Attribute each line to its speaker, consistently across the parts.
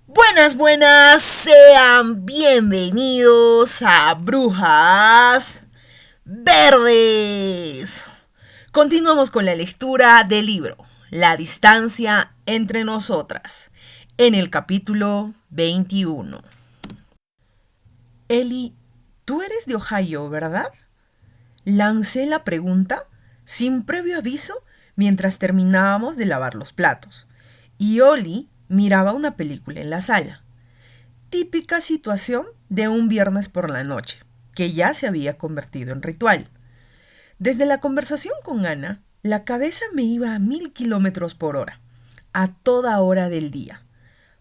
Speaker 1: Buenas, buenas, sean bienvenidos a Brujas Verdes. Continuamos con la lectura del libro La distancia entre nosotras, en el capítulo 21. Ellie, tú eres de Ohio, ¿verdad? Lancé la pregunta sin previo aviso mientras terminábamos de lavar los platos, y Ollie miraba una película en la sala. Típica situación de un viernes por la noche, que ya se había convertido en ritual. Desde la conversación con Ana, la cabeza me iba a 1000 km/h, a toda hora del día,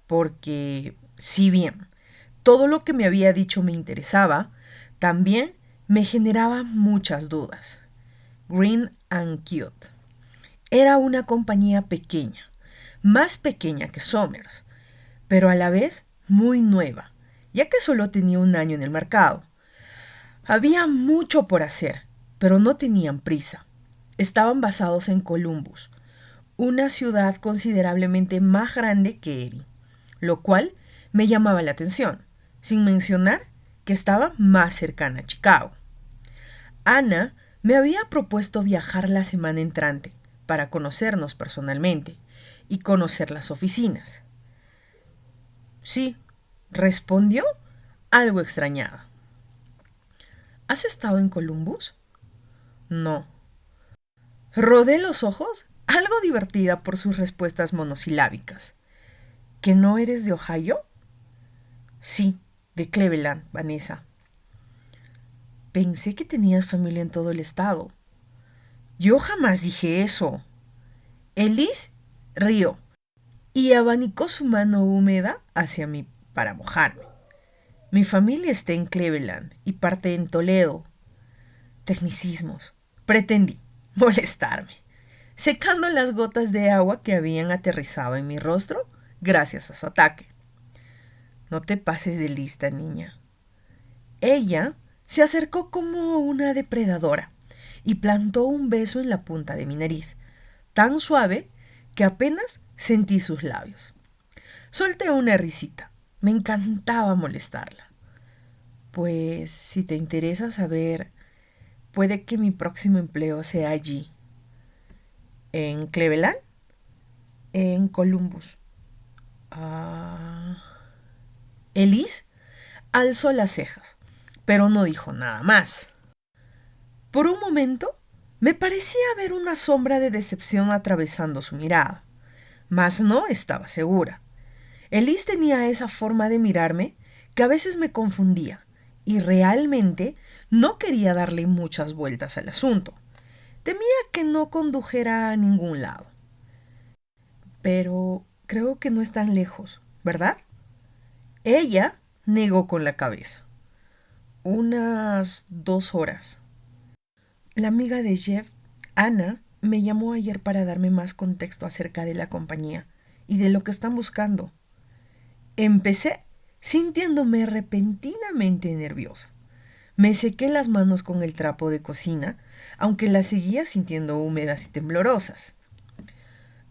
Speaker 1: porque, si bien todo lo que me había dicho me interesaba, también me generaba muchas dudas. Green and Cute era una compañía pequeña, más pequeña que Somers, pero a la vez muy nueva, ya que solo tenía un año en el mercado. Había mucho por hacer, pero no tenían prisa. Estaban basados en Columbus, una ciudad considerablemente más grande que Erie, lo cual me llamaba la atención, sin mencionar que estaba más cercana a Chicago. Ana me había propuesto viajar la semana entrante para conocernos personalmente y conocer las oficinas. Sí, respondió algo extrañada. ¿Has estado en Columbus? No. Rodé los ojos, algo divertida por sus respuestas monosilábicas. ¿Que no eres de Ohio? Sí, de Cleveland, Vanessa. Pensé que tenías familia en todo el estado. Yo jamás dije eso. Elise rió y abanicó su mano húmeda hacia mí para mojarme. Mi familia está en Cleveland y parte en Toledo. Tecnicismos. Pretendí molestarme, secando las gotas de agua que habían aterrizado en mi rostro gracias a su ataque. No te pases de lista, niña. Ella se acercó como una depredadora y plantó un beso en la punta de mi nariz, tan suave que apenas sentí sus labios. Solté una risita. Me encantaba molestarla. Pues, si te interesa saber, puede que mi próximo empleo sea allí. ¿En Cleveland? En Columbus. Ah. Elise alzó las cejas, pero no dijo nada más. Por un momento, me parecía ver una sombra de decepción atravesando su mirada, mas no estaba segura. Elise tenía esa forma de mirarme que a veces me confundía, y realmente no quería darle muchas vueltas al asunto. Temía que no condujera a ningún lado. Pero creo que no es tan lejos, ¿verdad? Ella negó con la cabeza. Unas 2 horas. La amiga de Jeff, Ana, me llamó ayer para darme más contexto acerca de la compañía y de lo que están buscando. Empecé sintiéndome repentinamente nerviosa. Me sequé las manos con el trapo de cocina, aunque las seguía sintiendo húmedas y temblorosas.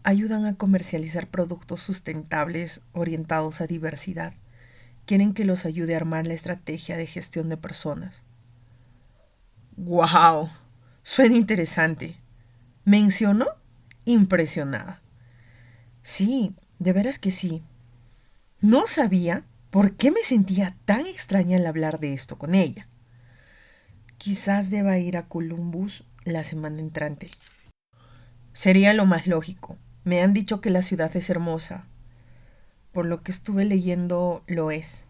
Speaker 1: Ayudan a comercializar productos sustentables orientados a diversidad. Quieren que los ayude a armar la estrategia de gestión de personas. ¡Guau! Suena interesante. Mencionó impresionada. Sí, de veras que sí. No sabía por qué me sentía tan extraña al hablar de esto con ella. Quizás deba ir a Columbus la semana entrante. Sería lo más lógico. Me han dicho que la ciudad es hermosa. Por lo que estuve leyendo, lo es.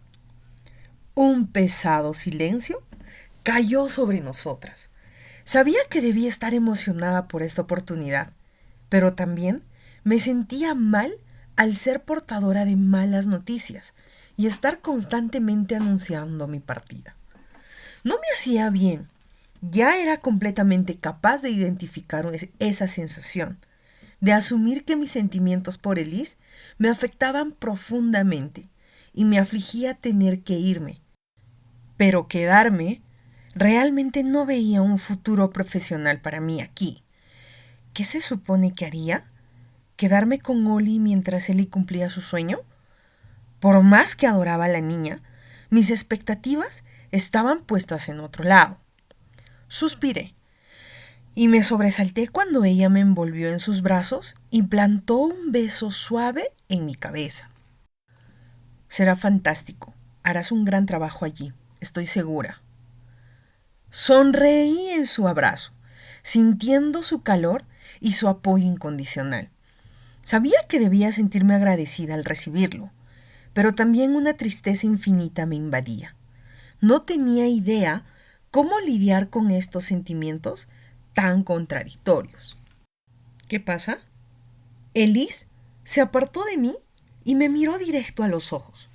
Speaker 1: Un pesado silencio cayó sobre nosotras. Sabía que debía estar emocionada por esta oportunidad, pero también me sentía mal al ser portadora de malas noticias y estar constantemente anunciando mi partida. No me hacía bien. Ya era completamente capaz de identificar esa sensación, de asumir que mis sentimientos por Elise me afectaban profundamente y me afligía tener que irme. Pero quedarme, realmente no veía un futuro profesional para mí aquí. ¿Qué se supone que haría? ¿Quedarme con Oli mientras Eli cumplía su sueño? Por más que adoraba a la niña, mis expectativas estaban puestas en otro lado. Suspiré y me sobresalté cuando ella me envolvió en sus brazos y plantó un beso suave en mi cabeza. Será fantástico. Harás un gran trabajo allí, estoy segura. Sonreí en su abrazo, sintiendo su calor y su apoyo incondicional. Sabía que debía sentirme agradecida al recibirlo, pero también una tristeza infinita me invadía. No tenía idea cómo lidiar con estos sentimientos tan contradictorios. ¿Qué pasa? Elise se apartó de mí y me miró directo a los ojos,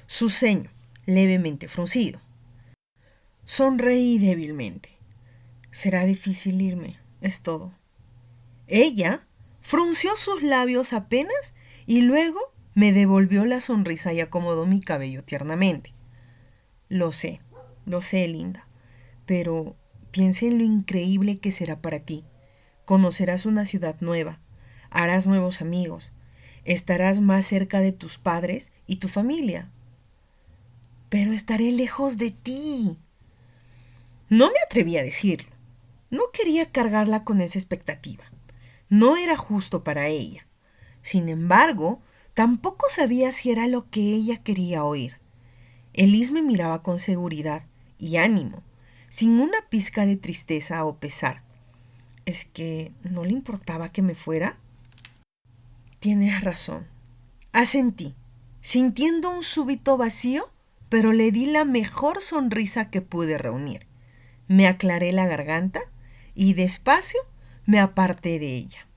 Speaker 1: su ceño levemente fruncido. Sonreí débilmente. Será difícil irme, es todo. Ella frunció sus labios apenas y luego me devolvió la sonrisa y acomodó mi cabello tiernamente. Lo sé, linda, pero piensa en lo increíble que será para ti. Conocerás una ciudad nueva, harás nuevos amigos, estarás más cerca de tus padres y tu familia. Pero estaré lejos de ti. No me atreví a decirlo. No quería cargarla con esa expectativa. No era justo para ella. Sin embargo, tampoco sabía si era lo que ella quería oír. Elise me miraba con seguridad y ánimo, sin una pizca de tristeza o pesar. ¿Es que no le importaba que me fuera? Tienes razón. Asentí, sintiendo un súbito vacío, pero le di la mejor sonrisa que pude reunir. Me aclaré la garganta y despacio me aparté de ella.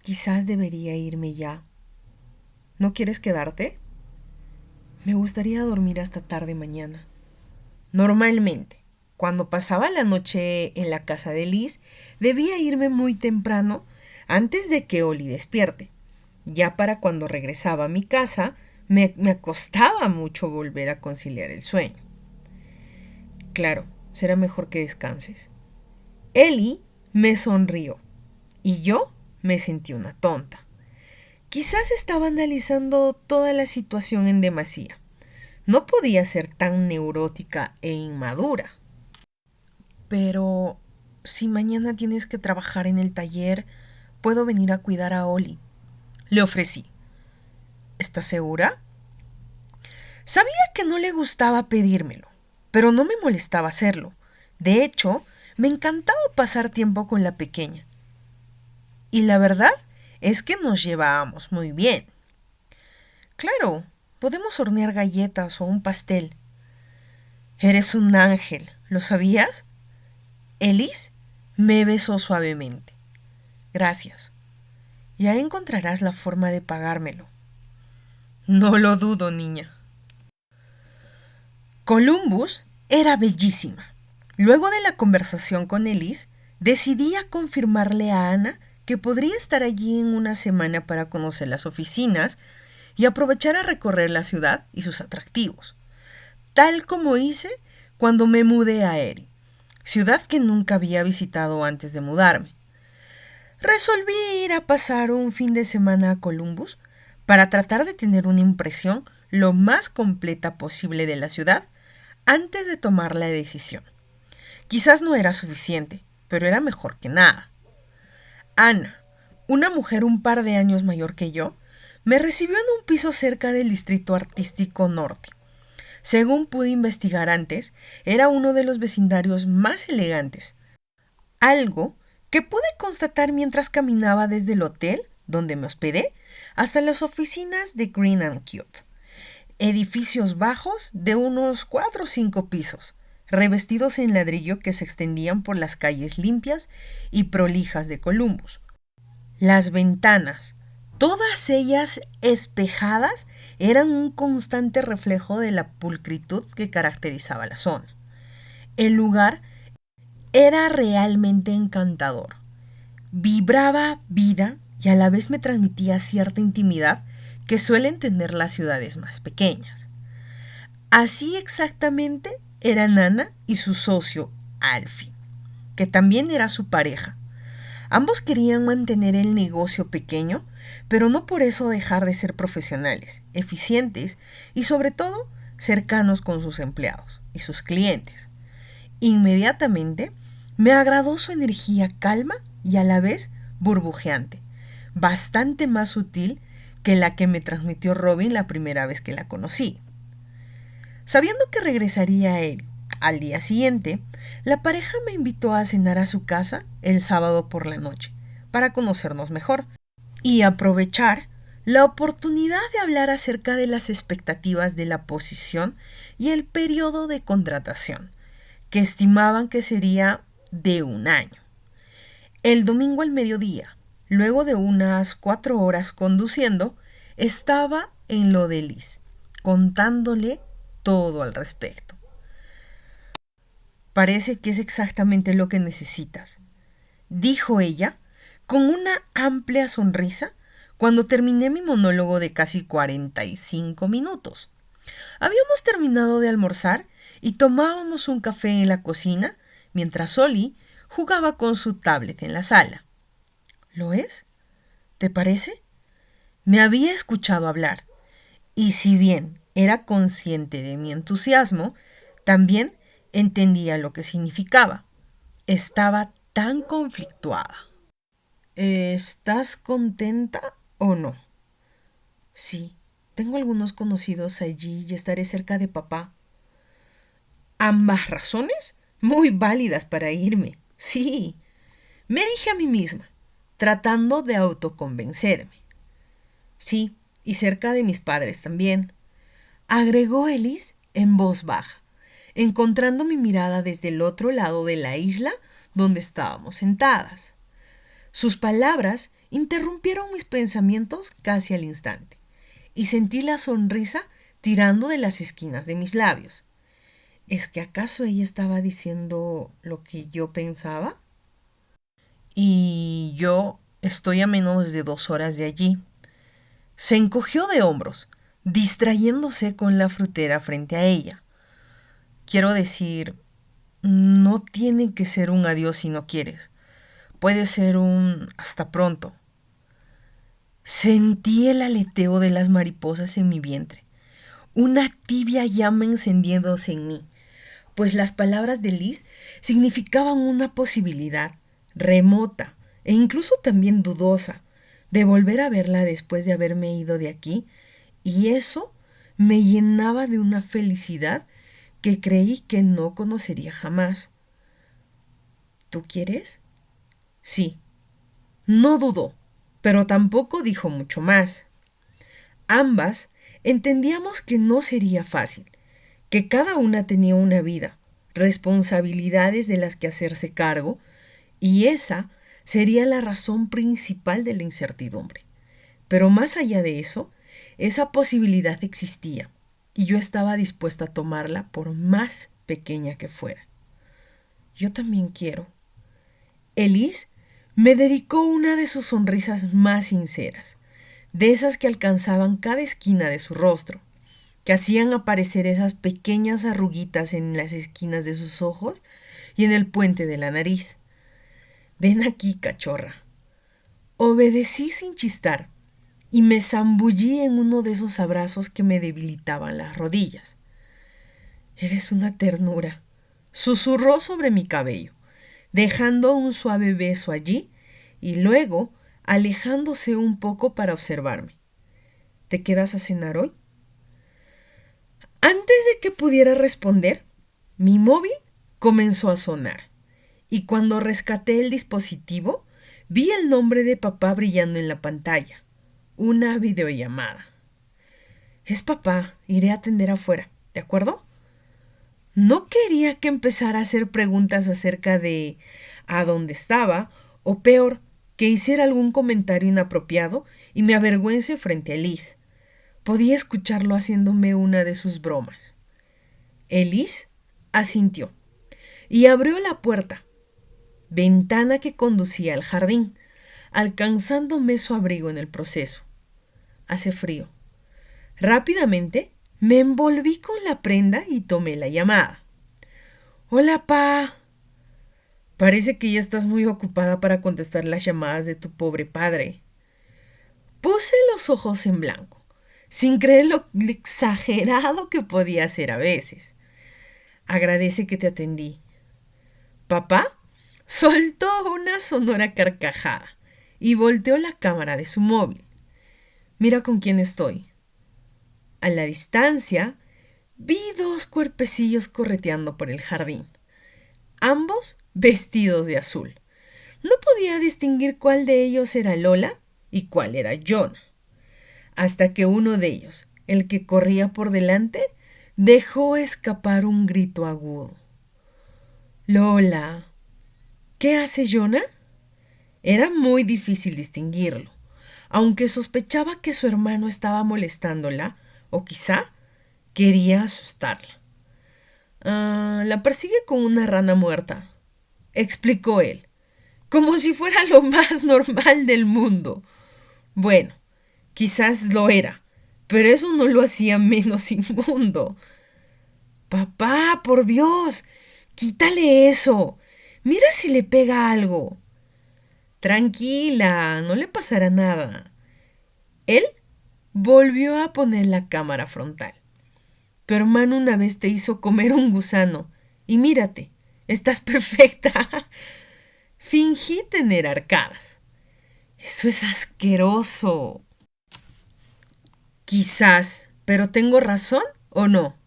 Speaker 1: Quizás debería irme ya. ¿No quieres quedarte? Me gustaría dormir hasta tarde mañana. Normalmente, cuando pasaba la noche en la casa de Liz, debía irme muy temprano antes de que Oli despierte. Ya para cuando regresaba a mi casa, me costaba mucho volver a conciliar el sueño. Claro, será mejor que descanses. Eli me sonrió y yo me sentí una tonta. Quizás estaba analizando toda la situación en demasía. No podía ser tan neurótica e inmadura. Pero si mañana tienes que trabajar en el taller, puedo venir a cuidar a Oli. Le ofrecí. ¿Estás segura? Sabía que no le gustaba pedírmelo, pero no me molestaba hacerlo. De hecho, me encantaba pasar tiempo con la pequeña. Y la verdad es que nos llevábamos muy bien. Claro, podemos hornear galletas o un pastel. Eres un ángel, ¿lo sabías? Elise me besó suavemente. Gracias. Ya encontrarás la forma de pagármelo. No lo dudo, niña. Columbus era bellísima. Luego de la conversación con Elise, decidí a confirmarle a Ana que podría estar allí en una semana para conocer las oficinas y aprovechar a recorrer la ciudad y sus atractivos, tal como hice cuando me mudé a Erie, ciudad que nunca había visitado antes de mudarme. Resolví ir a pasar un fin de semana a Columbus para tratar de tener una impresión lo más completa posible de la ciudad antes de tomar la decisión. Quizás no era suficiente, pero era mejor que nada. Ana, una mujer un par de años mayor que yo, me recibió en un piso cerca del Distrito Artístico Norte. Según pude investigar antes, era uno de los vecindarios más elegantes. Algo que pude constatar mientras caminaba desde el hotel donde me hospedé hasta las oficinas de Green & Cute. Edificios bajos de unos 4 o 5 pisos, revestidos en ladrillo que se extendían por las calles limpias y prolijas de Columbus. Las ventanas, todas ellas espejadas, eran un constante reflejo de la pulcritud que caracterizaba la zona. El lugar era realmente encantador. Vibraba vida y a la vez me transmitía cierta intimidad que suelen tener las ciudades más pequeñas. Así exactamente eran Ana y su socio, Alfie, que también era su pareja. Ambos querían mantener el negocio pequeño, pero no por eso dejar de ser profesionales, eficientes y sobre todo cercanos con sus empleados y sus clientes. Inmediatamente me agradó su energía calma y a la vez burbujeante, bastante más sutil que la que me transmitió Robin la primera vez que la conocí. Sabiendo que regresaría a él al día siguiente, la pareja me invitó a cenar a su casa el sábado por la noche, para conocernos mejor y aprovechar la oportunidad de hablar acerca de las expectativas de la posición y el periodo de contratación, que estimaban que sería de 1 año. El domingo al mediodía, luego de unas 4 horas conduciendo, estaba en lo de Liz, contándole todo al respecto. Parece que es exactamente lo que necesitas, dijo ella con una amplia sonrisa cuando terminé mi monólogo de casi 45 minutos. Habíamos terminado de almorzar y tomábamos un café en la cocina mientras Oli jugaba con su tablet en la sala. ¿Lo es? ¿Te parece? Me había escuchado hablar, y si bien era consciente de mi entusiasmo, también entendía lo que significaba. Estaba tan conflictuada. ¿Estás contenta o no? Sí, tengo algunos conocidos allí y estaré cerca de papá. ¿Ambas razones? Muy válidas para irme. Sí, me dije a mí misma, tratando de autoconvencerme. Sí, y cerca de mis padres también, agregó Ellis en voz baja, encontrando mi mirada desde el otro lado de la isla donde estábamos sentadas. Sus palabras interrumpieron mis pensamientos casi al instante, y sentí la sonrisa tirando de las esquinas de mis labios. ¿Es que acaso ella estaba diciendo lo que yo pensaba? Y yo estoy a menos de 2 horas de allí. Se encogió de hombros, distrayéndose con la frutera frente a ella. Quiero decir, no tiene que ser un adiós si no quieres. Puede ser un hasta pronto. Sentí el aleteo de las mariposas en mi vientre, una tibia llama encendiéndose en mí, pues las palabras de Liz significaban una posibilidad remota e incluso también dudosa de volver a verla después de haberme ido de aquí, y eso me llenaba de una felicidad que creí que no conocería jamás. ¿Tú quieres? Sí. No dudó, pero tampoco dijo mucho más. Ambas entendíamos que no sería fácil, que cada una tenía una vida, responsabilidades de las que hacerse cargo, y esa sería la razón principal de la incertidumbre. Pero más allá de eso, esa posibilidad existía, y yo estaba dispuesta a tomarla por más pequeña que fuera. Yo también quiero. Elise me dedicó una de sus sonrisas más sinceras, de esas que alcanzaban cada esquina de su rostro, que hacían aparecer esas pequeñas arruguitas en las esquinas de sus ojos y en el puente de la nariz. Ven aquí, cachorra. Obedecí sin chistar y me zambullí en uno de esos abrazos que me debilitaban las rodillas. Eres una ternura, susurró sobre mi cabello, dejando un suave beso allí y luego alejándose un poco para observarme. ¿Te quedas a cenar hoy? Antes de que pudiera responder, mi móvil comenzó a sonar, y cuando rescaté el dispositivo, vi el nombre de papá brillando en la pantalla. Una videollamada. Es papá, iré a atender afuera, ¿de acuerdo? No quería que empezara a hacer preguntas acerca de a dónde estaba, o peor, que hiciera algún comentario inapropiado y me avergüence frente a Liz. Podía escucharlo haciéndome una de sus bromas. Elise asintió y abrió la puerta, ventana que conducía al jardín, alcanzándome su abrigo en el proceso. Hace frío. Rápidamente me envolví con la prenda y tomé la llamada. Hola, pa. Parece que ya estás muy ocupada para contestar las llamadas de tu pobre padre. Puse los ojos en blanco, sin creer lo exagerado que podía ser a veces. Agradece que te atendí. Papá soltó una sonora carcajada y volteó la cámara de su móvil. Mira con quién estoy. A la distancia vi dos cuerpecillos correteando por el jardín, ambos vestidos de azul. No podía distinguir cuál de ellos era Lola y cuál era Jonah, hasta que uno de ellos, el que corría por delante, dejó escapar un grito agudo. Lola. ¿Qué hace Jonah? Era muy difícil distinguirlo, aunque sospechaba que su hermano estaba molestándola o quizá quería asustarla. La persigue con una rana muerta, explicó él, como si fuera lo más normal del mundo. Bueno, quizás lo era, pero eso no lo hacía menos inmundo. Papá, por Dios, quítale eso. Mira si le pega algo. Tranquila, no le pasará nada. Él volvió a poner la cámara frontal. Tu hermano una vez te hizo comer un gusano. Y mírate, estás perfecta. Fingí tener arcadas. Eso es asqueroso. Quizás, pero ¿tengo razón o no?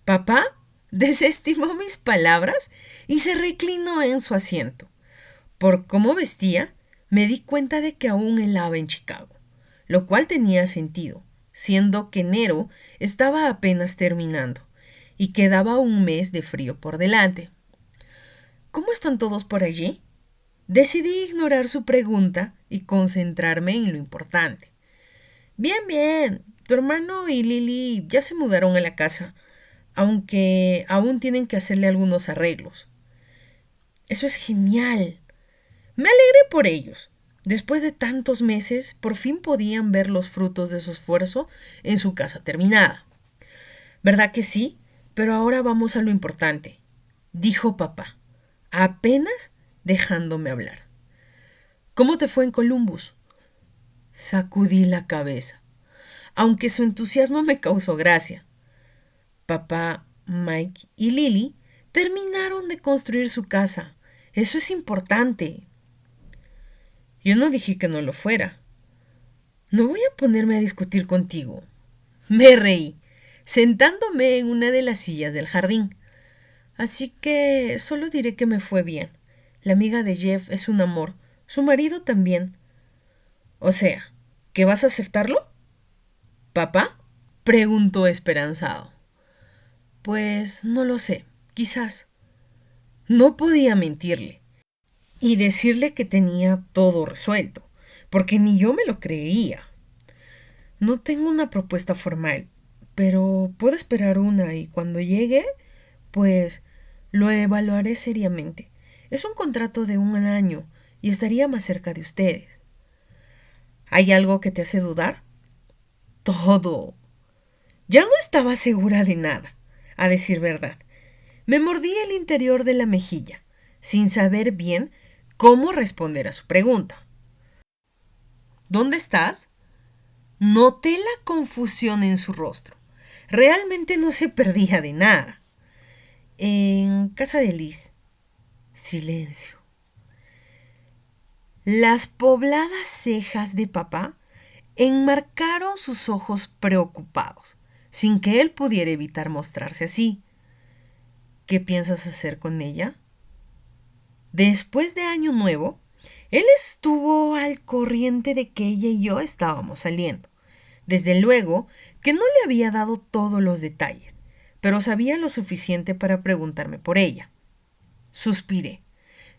Speaker 1: Papá desestimó mis palabras y se reclinó en su asiento. Por cómo vestía, me di cuenta de que aún helaba en Chicago, lo cual tenía sentido, siendo que enero estaba apenas terminando y quedaba un mes de frío por delante. ¿Cómo están todos por allí? Decidí ignorar su pregunta y concentrarme en lo importante. Bien, bien. Tu hermano y Lily ya se mudaron a la casa, aunque aún tienen que hacerle algunos arreglos. Eso es genial. Me alegré por ellos. Después de tantos meses, por fin podían ver los frutos de su esfuerzo en su casa terminada. ¿Verdad que sí? Pero ahora vamos a lo importante, dijo papá, apenas dejándome hablar. ¿Cómo te fue en Columbus? Sacudí la cabeza, aunque su entusiasmo me causó gracia. Papá, Mike y Lily terminaron de construir su casa. Eso es importante. Yo no dije que no lo fuera. No voy a ponerme a discutir contigo. Me reí, sentándome en una de las sillas del jardín. Así que solo diré que me fue bien. La amiga de Jeff es un amor. Su marido también. O sea, ¿que vas a aceptarlo? ¿Papá? Preguntó esperanzado. Pues no lo sé, quizás. No podía mentirle y decirle que tenía todo resuelto, porque ni yo me lo creía. No tengo una propuesta formal, pero puedo esperar una y cuando llegue, pues lo evaluaré seriamente. Es un contrato de 1 año y estaría más cerca de ustedes. ¿Hay algo que te hace dudar? Todo. Ya no estaba segura de nada, a decir verdad. Me mordí el interior de la mejilla, sin saber bien cómo responder a su pregunta. ¿Dónde estás? Noté la confusión en su rostro. Realmente no se perdía de nada. En casa de Liz. Silencio. Las pobladas cejas de papá enmarcaron sus ojos preocupados, sin que él pudiera evitar mostrarse así. ¿Qué piensas hacer con ella? Después de Año Nuevo, él estuvo al corriente de que ella y yo estábamos saliendo. Desde luego que no le había dado todos los detalles, pero sabía lo suficiente para preguntarme por ella. Suspiré,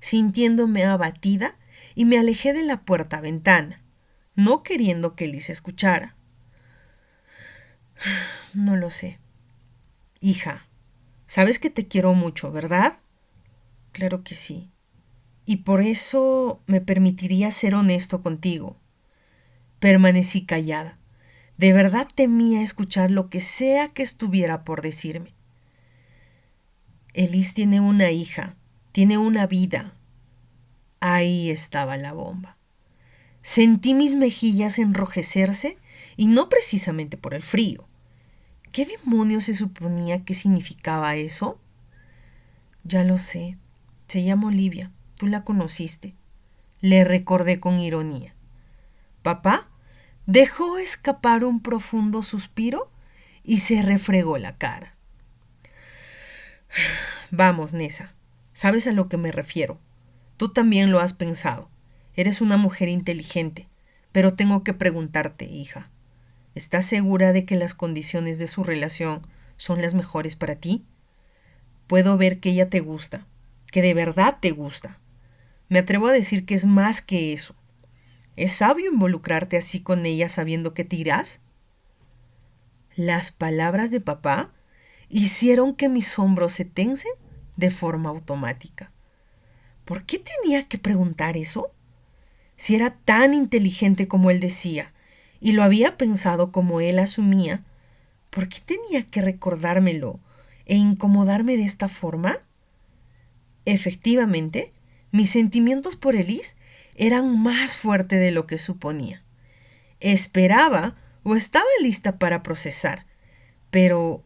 Speaker 1: sintiéndome abatida, y me alejé de la puerta-ventana, no queriendo que Liz escuchara. No lo sé. Hija, sabes que te quiero mucho, ¿verdad? Claro que sí. Y por eso me permitiría ser honesto contigo. Permanecí callada. De verdad temía escuchar lo que sea que estuviera por decirme. Elise tiene una hija, tiene una vida. Ahí estaba la bomba. Sentí mis mejillas enrojecerse y no precisamente por el frío. ¿Qué demonios se suponía que significaba eso? Ya lo sé. Se llama Olivia. Tú la conociste. Le recordé con ironía. Papá dejó escapar un profundo suspiro y se refregó la cara. Vamos, Nessa. Sabes a lo que me refiero. Tú también lo has pensado. Eres una mujer inteligente. Pero tengo que preguntarte, hija. ¿Estás segura de que las condiciones de su relación son las mejores para ti? Puedo ver que ella te gusta, que de verdad te gusta. Me atrevo a decir que es más que eso. ¿Es sabio involucrarte así con ella sabiendo que te irás? Las palabras de papá hicieron que mis hombros se tensen de forma automática. ¿Por qué tenía que preguntar eso? Si era tan inteligente como él decía, y lo había pensado como él asumía, ¿por qué tenía que recordármelo e incomodarme de esta forma? Efectivamente, mis sentimientos por Elise eran más fuertes de lo que suponía. Esperaba o estaba lista para procesar, pero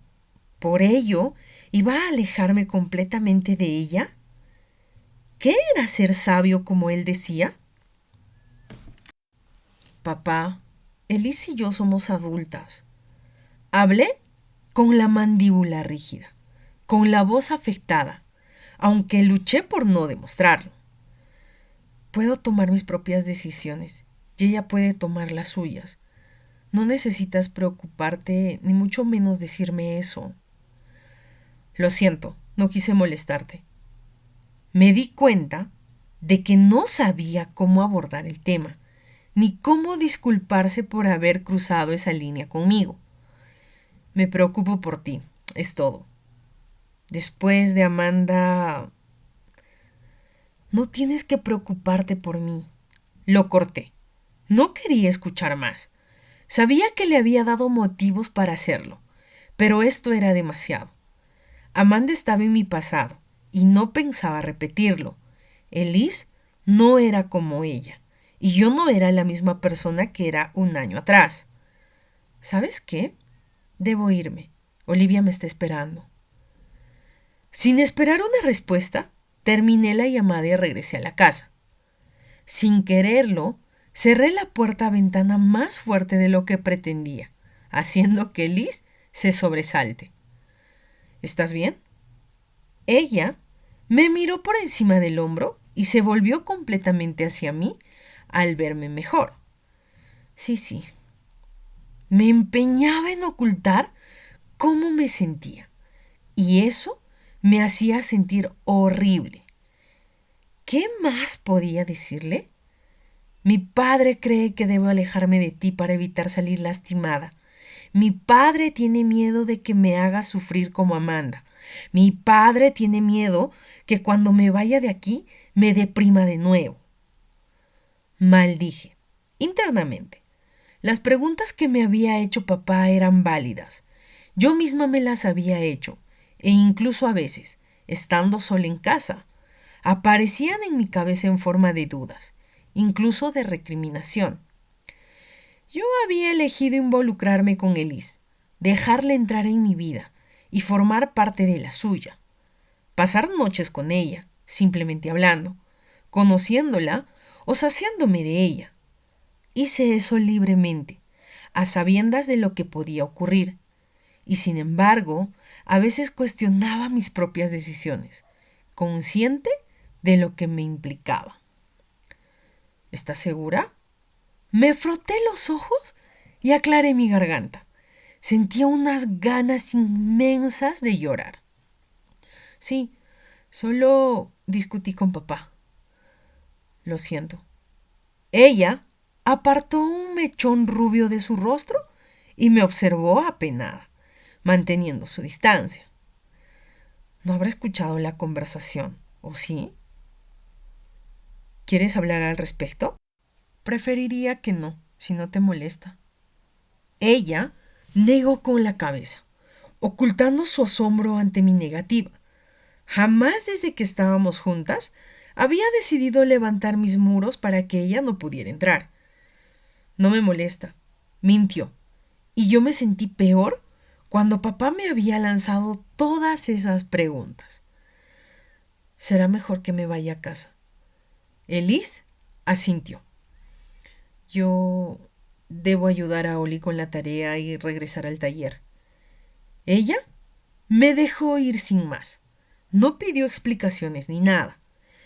Speaker 1: ¿por ello iba a alejarme completamente de ella? ¿Qué era ser sabio como él decía? Papá, Elise y yo somos adultas. Hablé con la mandíbula rígida, con la voz afectada, aunque luché por no demostrarlo. Puedo tomar mis propias decisiones y ella puede tomar las suyas. No necesitas preocuparte, ni mucho menos decirme eso. Lo siento, no quise molestarte. Me di cuenta de que no sabía cómo abordar el tema, ni cómo disculparse por haber cruzado esa línea conmigo. Me preocupo por ti, es todo. Después de Amanda... No tienes que preocuparte por mí. Lo corté. No quería escuchar más. Sabía que le había dado motivos para hacerlo, pero esto era demasiado. Amanda estaba en mi pasado y no pensaba repetirlo. Elise no era como ella y yo no era la misma persona que era un año atrás. ¿Sabes qué? Debo irme. Olivia me está esperando. Sin esperar una respuesta, terminé la llamada y regresé a la casa. Sin quererlo, cerré la puerta-ventana más fuerte de lo que pretendía, haciendo que Liz se sobresalte. ¿Estás bien? Ella me miró por encima del hombro y se volvió completamente hacia mí al verme mejor. Sí. Me empeñaba en ocultar cómo me sentía, y eso me hacía sentir horrible. ¿Qué más podía decirle? Mi padre cree que debo alejarme de ti para evitar salir lastimada. Mi padre tiene miedo de que me hagas sufrir como Amanda. Mi padre tiene miedo que cuando me vaya de aquí me deprima de nuevo. Maldije, internamente. Las preguntas que me había hecho papá eran válidas. Yo misma me las había hecho, e incluso a veces, estando sola en casa, aparecían en mi cabeza en forma de dudas, incluso de recriminación. Yo había elegido involucrarme con Elise, dejarla entrar en mi vida y formar parte de la suya. Pasar noches con ella, simplemente hablando, conociéndola o saciándome de ella. Hice eso libremente, a sabiendas de lo que podía ocurrir, y sin embargo, a veces cuestionaba mis propias decisiones, consciente de lo que me implicaba. ¿Estás segura? Me froté los ojos y aclaré mi garganta. Sentía unas ganas inmensas de llorar. Sí, solo discutí con papá. Lo siento. Ella apartó un mechón rubio de su rostro y me observó apenada, manteniendo su distancia. ¿No habrá escuchado la conversación, o sí? ¿Quieres hablar al respecto? Preferiría que no, si no te molesta. Ella negó con la cabeza, ocultando su asombro ante mi negativa. Jamás desde que estábamos juntas había decidido levantar mis muros para que ella no pudiera entrar. No me molesta. Mintió. Y yo me sentí peor cuando papá me había lanzado todas esas preguntas. Será mejor que me vaya a casa. Elise asintió. Yo debo ayudar a Oli con la tarea y regresar al taller. Ella me dejó ir sin más. No pidió explicaciones ni nada.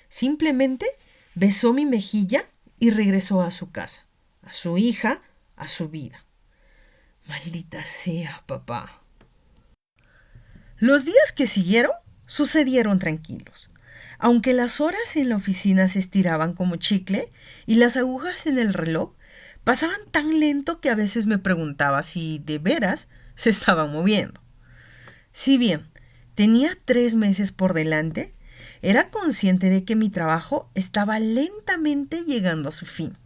Speaker 1: Simplemente besó mi mejilla y regresó a su casa, a su hija, a su vida. Maldita sea, papá. Los días que siguieron sucedieron tranquilos. Aunque las horas en la oficina se estiraban como chicle y las agujas en el reloj pasaban tan lento que a veces me preguntaba si de veras se estaban moviendo. Si bien tenía 3 meses por delante, era consciente de que mi trabajo estaba lentamente llegando a su fin.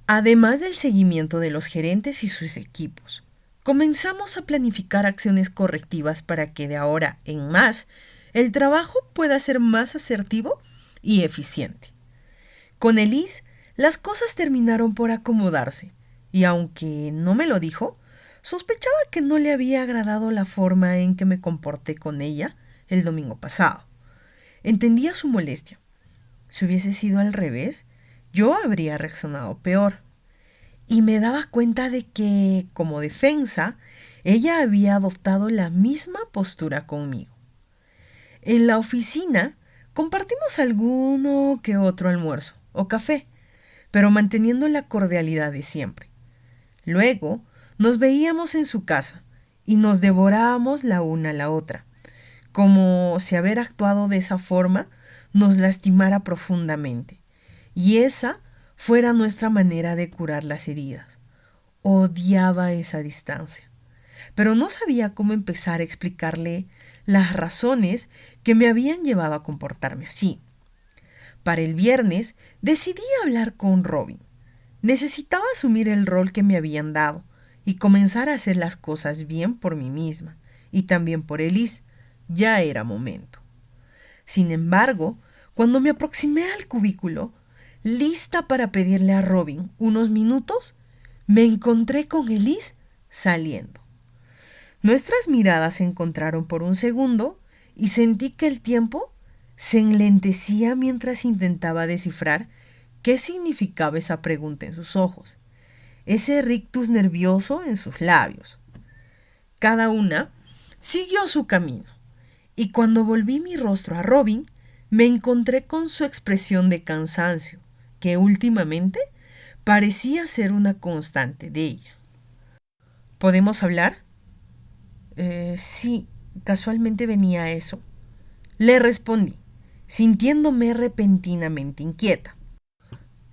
Speaker 1: Además del seguimiento de los gerentes y sus equipos, comenzamos a planificar acciones correctivas para que de ahora en más el trabajo pueda ser más asertivo y eficiente. Con Elise, las cosas terminaron por acomodarse, y aunque no me lo dijo, sospechaba que no le había agradado la forma en que me comporté con ella el domingo pasado. Entendía su molestia. Si hubiese sido al revés, yo habría reaccionado peor. Y me daba cuenta de que, como defensa, ella había adoptado la misma postura conmigo. En la oficina compartimos alguno que otro almuerzo o café, pero manteniendo la cordialidad de siempre. Luego nos veíamos en su casa y nos devorábamos la una a la otra, como si haber actuado de esa forma nos lastimara profundamente, y esa fuera nuestra manera de curar las heridas. Odiaba esa distancia, pero no sabía cómo empezar a explicarle las razones que me habían llevado a comportarme así. Para el viernes decidí hablar con Robin. Necesitaba asumir el rol que me habían dado y comenzar a hacer las cosas bien por mí misma y también por Elise. Ya era momento. Sin embargo, cuando me aproximé al cubículo, lista para pedirle a Robin unos minutos, me encontré con Elise saliendo. Nuestras miradas se encontraron por un segundo y sentí que el tiempo se enlentecía mientras intentaba descifrar qué significaba esa pregunta en sus ojos, ese rictus nervioso en sus labios. Cada una siguió su camino, y cuando volví mi rostro a Robin, me encontré con su expresión de cansancio, que últimamente parecía ser una constante de ella. ¿Podemos hablar? Sí, casualmente venía a eso. Le respondí, sintiéndome repentinamente inquieta.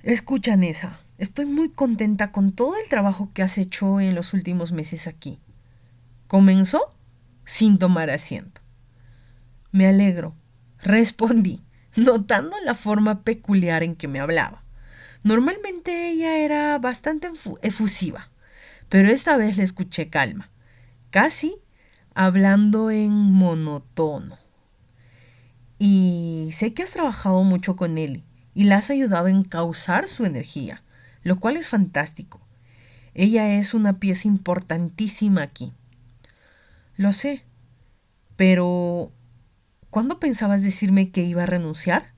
Speaker 1: Escucha, Nessa, estoy muy contenta con todo el trabajo que has hecho en los últimos meses aquí. Comenzó sin tomar asiento. Me alegro, respondí, notando la forma peculiar en que me hablaba. Normalmente ella era bastante efusiva, pero esta vez la escuché calma, casi hablando en monotono. Y sé que has trabajado mucho con él y la has ayudado a encauzar su energía, lo cual es fantástico. Ella es una pieza importantísima aquí. Lo sé, pero ¿cuándo pensabas decirme que iba a renunciar?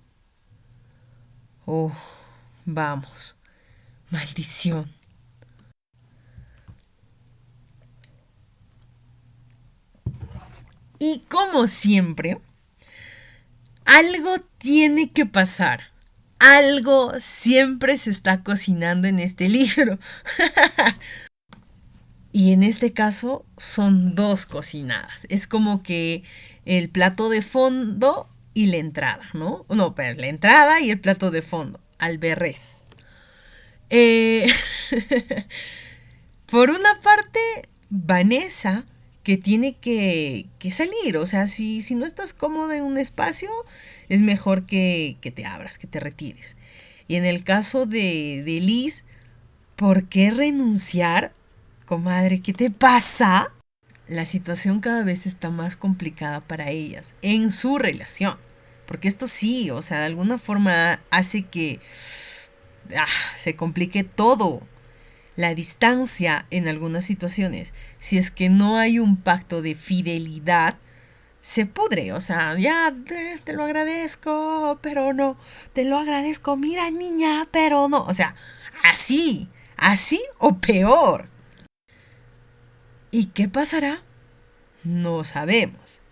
Speaker 1: Oh, vamos. Maldición. Y como siempre, algo tiene que pasar. Algo siempre se está cocinando en este libro. Y en este caso son dos cocinadas. Es como que el plato de fondo y la entrada, ¿no? No, pero la entrada y el plato de fondo. Al revés. Eh, por una parte, Vanessa, que tiene que salir. O sea, si no estás cómoda en un espacio, es mejor que te abras, que te retires. Y en el caso de Liz, ¿por qué renunciar? Comadre, ¿qué te pasa? La situación cada vez está más complicada para ellas en su relación. Porque esto sí, o sea, de alguna forma hace que se complique todo. la distancia en algunas situaciones, si es que no hay un pacto de fidelidad, se pudre. O sea, ya te lo agradezco, pero no. Te lo agradezco, mira niña, pero no. O sea, así o peor. ¿Y qué pasará? No sabemos.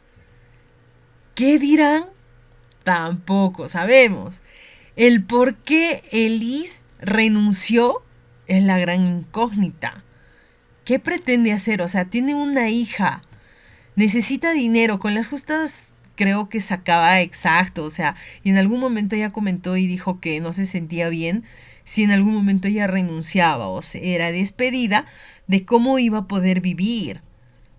Speaker 1: ¿Qué dirán? Tampoco sabemos. El por qué Elise renunció es la gran incógnita. ¿Qué pretende hacer? O sea, tiene una hija, necesita dinero, con las justas creo que sacaba exacto, o sea, y en algún momento ella comentó y dijo que no se sentía bien si en algún momento ella renunciaba o se era despedida de cómo iba a poder vivir,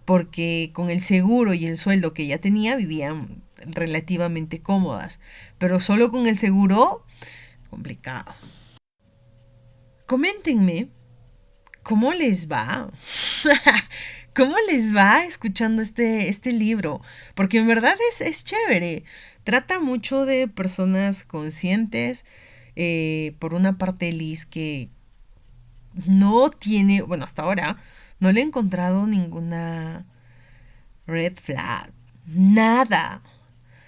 Speaker 1: porque con el seguro y el sueldo que ella tenía vivían relativamente cómodas, pero solo con el seguro, complicado. Coméntenme cómo les va. ¿Cómo les va escuchando este libro? Porque en verdad es chévere. Trata mucho de personas conscientes. Por una parte, Liz, que no tiene, bueno, hasta ahora no le he encontrado ninguna red flag. Nada.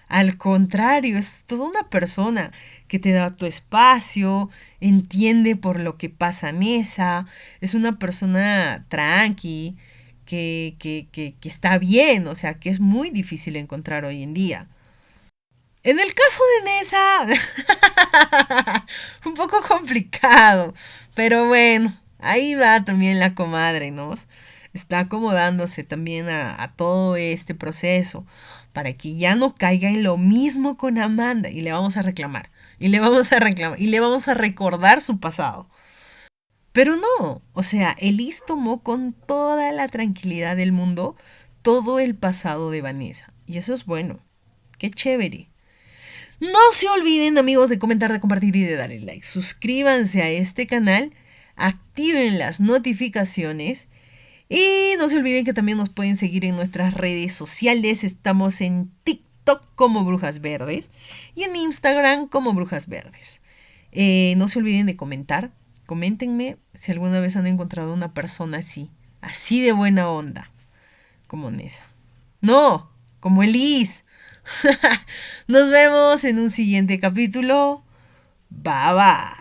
Speaker 1: Al contrario, es toda una persona que te da tu espacio, entiende por lo que pasa en esa, es una persona tranqui, que está bien, o sea, que es muy difícil encontrar hoy en día. En el caso de Nessa, un poco complicado, pero bueno, ahí va también la comadre, ¿no? Está acomodándose también a todo este proceso para que ya no caiga en lo mismo con Amanda y le vamos a reclamar, y le vamos a reclamar, y le vamos a recordar su pasado. Pero no, o sea, Elise tomó con toda la tranquilidad del mundo todo el pasado de Vanessa, y eso es bueno, qué chévere. No se olviden, amigos, de comentar, de compartir y de darle like. Suscríbanse a este canal, activen las notificaciones y no se olviden que también nos pueden seguir en nuestras redes sociales. Estamos en TikTok como Brujas Verdes y en Instagram como Brujas Verdes. No se olviden de comentar. Coméntenme si alguna vez han encontrado una persona así de buena onda, como Nessa. No, como Elise. Nos vemos en un siguiente capítulo. Bye bye.